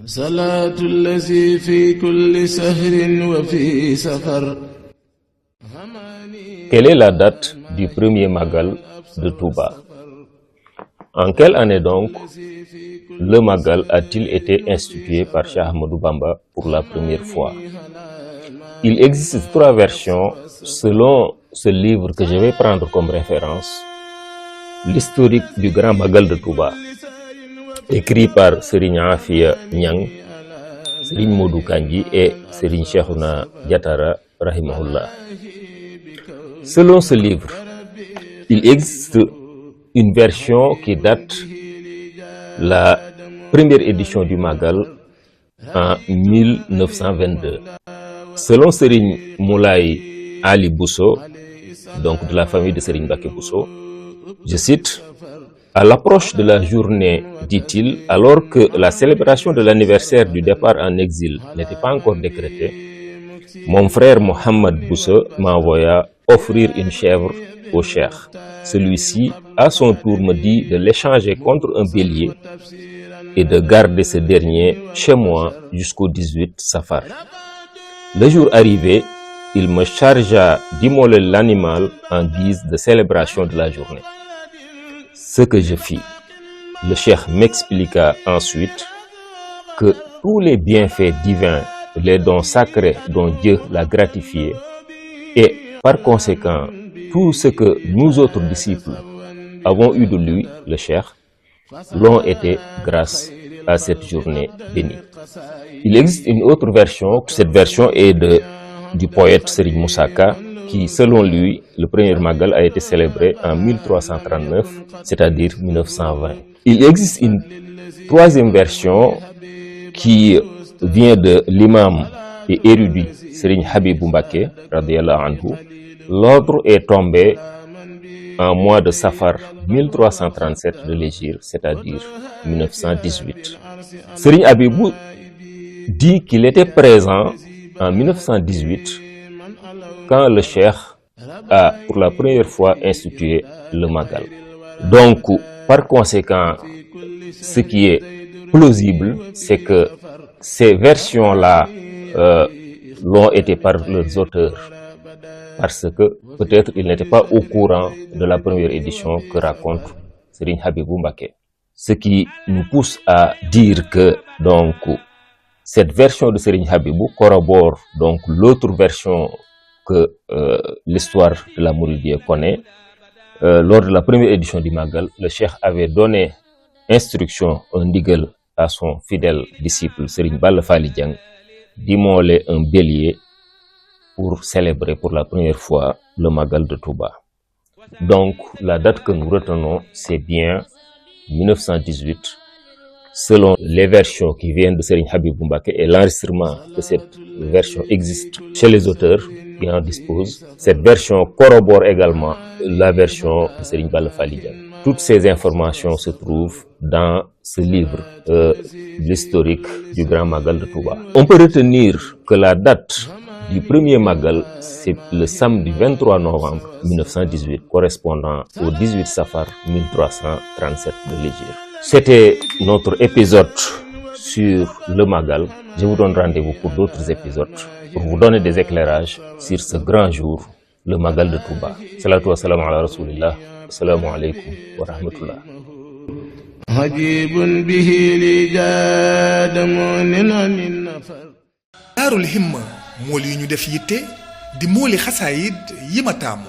صلاة الذي في كل سهر وفي سفر. Quelle est la date du premier Magal de Touba? En quelle année donc le Magal a-t-il été institué par Cheikh Ahmadou Bamba pour la première fois? Il existe 3 versions selon ce livre que je vais prendre comme référence, l'historique du grand Magal de Touba, écrit par Serigne Afia Niang, Serigne Modou Kandji et Serigne Cheikhouna Diatara rahimahullah. Selon ce livre, il existe une version qui date la première édition du Magal en 1922. Selon Serigne Moulay Ali Bousso, donc de la famille de Serigne Mbacké Bousso, je cite: à l'approche de la journée, dit-il, alors que la célébration de l'anniversaire du départ en exil n'était pas encore décrétée, mon frère Mohamed Bousso m'envoya offrir une chèvre au cheikh. Celui-ci, à son tour, me dit de l'échanger contre un bélier et de garder ce dernier chez moi jusqu'au 18 Safar. Le jour arrivé, il me chargea d'immoler l'animal en guise de célébration de la journée. Ce que je fis. Le cheikh m'expliqua ensuite que tous les bienfaits divins, les dons sacrés dont Dieu l'a gratifié, et par conséquent, tout ce que nous autres disciples avons eu de lui, le cheikh, l'ont été grâce à cette journée bénie. Il existe une autre version, cette version est du poète Serigne Moussa Ka, qui, selon lui, le premier Magal a été célébré en 1339, c'est-à-dire 1920. Il existe une 3e version qui vient de l'imam et érudit Serigne Habibou Mbacké radiyallahu anhu. L'ordre est tombé en mois de Safar 1337 de l'hégire, c'est-à-dire 1918. Serigne Habibou dit qu'il était présent en 1918 quand le cheikh a pour la première fois institué le Magal. Donc, par conséquent, ce qui est plausible, c'est que ces versions-là l'ont été par leurs auteurs, parce que peut-être ils n'étaient pas au courant de la première édition que raconte Serigne Habibou Mbacké. Ce qui nous pousse à dire que donc cette version de Serigne Habibou corrobore donc l'autre version que l'histoire de la Mouridiyya connaît. Lors de la première édition du Magal, le cheikh avait donné instruction, un ndigal à son fidèle disciple Serigne Balla Fally Dieng d'immoler un bélier pour célébrer pour la première fois le Magal de Touba. Donc la date que nous retenons, c'est bien 1918, selon les versions qui viennent de Serigne Habibou Mbacké, et l'enregistrement de cette version existe chez les auteurs qui en disposent. Cette version corrobore également la version de Serigne Balla Fally Dieng. Toutes ces informations se trouvent dans ce livre, l'historique du Grand Magal de Touba. On peut retenir que la date du premier Magal, c'est le samedi 23 novembre 1918, correspondant au 18 Safar 1337 de l'hégire. C'était notre épisode sur le Magal. Je vous donne rendez-vous pour d'autres épisodes pour vous donner des éclairages sur ce grand jour, le Magal de Touba. Salatu wa salam ala rasulillah. Assalamu alaikum wa rahmatullah. Daarul Himma mool yi ñu def yitte di mooli xasaayid yi ma taamu.